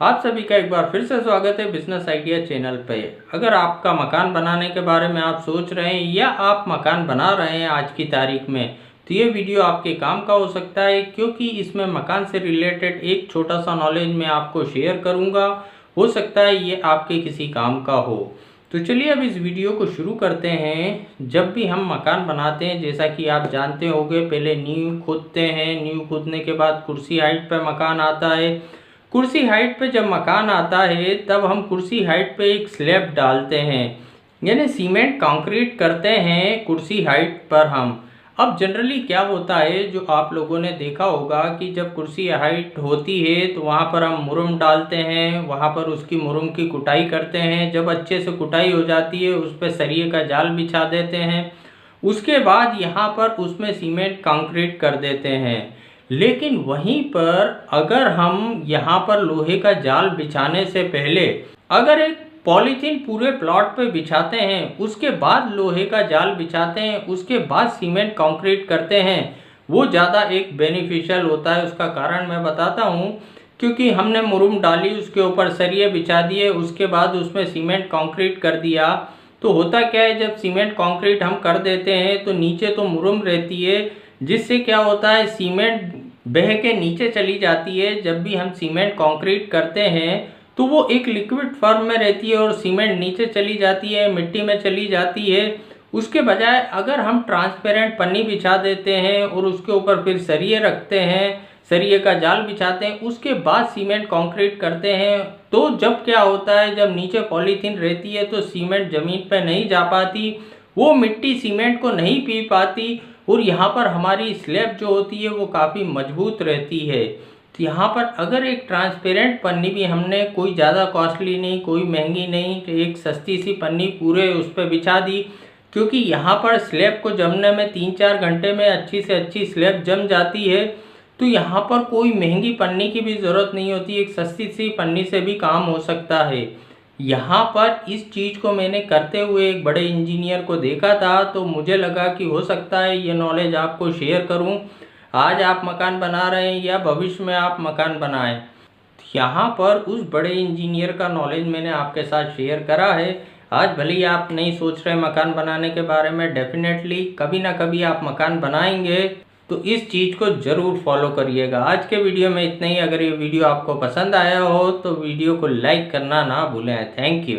आप सभी का एक बार फिर से स्वागत है बिजनेस आइडिया चैनल पे। अगर आपका मकान बनाने के बारे में आप सोच रहे हैं या आप मकान बना रहे हैं आज की तारीख में, तो ये वीडियो आपके काम का हो सकता है, क्योंकि इसमें मकान से रिलेटेड एक छोटा सा नॉलेज मैं आपको शेयर करूंगा। हो सकता है ये आपके किसी काम का हो। तो चलिए अब इस वीडियो को शुरू करते हैं। जब भी हम मकान बनाते हैं, जैसा कि आप जानते होंगे, पहले नींव खोदते हैं। नींव खोदने के बाद कुर्सी हाइट पे मकान आता है। कुर्सी हाइट पे जब मकान आता है तब हम कुर्सी हाइट पे एक स्लैब डालते हैं, यानी सीमेंट कंक्रीट करते हैं कुर्सी हाइट पर हम। अब जनरली क्या होता है, जो आप लोगों ने देखा होगा कि जब कुर्सी हाइट होती है तो वहाँ पर हम मुरम डालते हैं, वहाँ पर उसकी मुरम की कुटाई करते हैं। जब अच्छे से कुटाई हो जाती है उस पर सरिये का जाल बिछा देते हैं। उसके बाद यहाँ पर उसमें सीमेंट कंक्रीट कर देते हैं। लेकिन वहीं पर अगर हम यहाँ पर लोहे का जाल बिछाने से पहले अगर एक पॉलीथीन पूरे प्लॉट पे बिछाते हैं, उसके बाद लोहे का जाल बिछाते हैं, उसके बाद सीमेंट कंक्रीट करते हैं, वो ज़्यादा एक बेनिफिशियल होता है। उसका कारण मैं बताता हूँ। क्योंकि हमने मुरुम डाली, उसके ऊपर सरिये बिछा दिए, उसके बाद उसमें सीमेंट कंक्रीट कर दिया, तो होता क्या है, जब सीमेंट कंक्रीट हम कर देते हैं तो नीचे तो मुरुम रहती है, जिससे क्या होता है सीमेंट बह के नीचे चली जाती है। जब भी हम सीमेंट कंक्रीट करते हैं तो वो एक लिक्विड फॉर्म में रहती है और सीमेंट नीचे चली जाती है, मिट्टी में चली जाती है। उसके बजाय अगर हम ट्रांसपेरेंट पन्नी बिछा देते हैं और उसके ऊपर फिर सरिये रखते हैं, सरिये का जाल बिछाते हैं, उसके बाद सीमेंट कंक्रीट करते हैं, तो जब क्या होता है, जब नीचे पॉलीथीन रहती है तो सीमेंट ज़मीन पर नहीं जा पाती, वो मिट्टी सीमेंट को नहीं पी पाती, और यहाँ पर हमारी स्लैब जो होती है वो काफ़ी मजबूत रहती है। तो यहाँ पर अगर एक ट्रांसपेरेंट पन्नी भी हमने, कोई ज़्यादा कॉस्टली नहीं, कोई महंगी नहीं, तो एक सस्ती सी पन्नी पूरे उस पर बिछा दी, क्योंकि यहाँ पर स्लैब को जमने में 3-4 घंटे में अच्छी से अच्छी स्लैब जम जाती है। तो यहाँ पर कोई महंगी पन्नी की भी ज़रूरत नहीं होती, एक सस्ती सी पन्नी से भी काम हो सकता है। यहाँ पर इस चीज़ को मैंने करते हुए एक बड़े इंजीनियर को देखा था, तो मुझे लगा कि हो सकता है ये नॉलेज आपको शेयर करूँ। आज आप मकान बना रहे हैं या भविष्य में आप मकान बनाएं, यहाँ पर उस बड़े इंजीनियर का नॉलेज मैंने आपके साथ शेयर करा है। आज भले ही आप नहीं सोच रहे मकान बनाने के बारे में, डेफिनेटली कभी ना कभी आप मकान बनाएंगे, तो इस चीज़ को ज़रूर फॉलो करिएगा। आज के वीडियो में इतना ही। अगर ये वीडियो आपको पसंद आया हो तो वीडियो को लाइक करना ना भूलें। Thank you.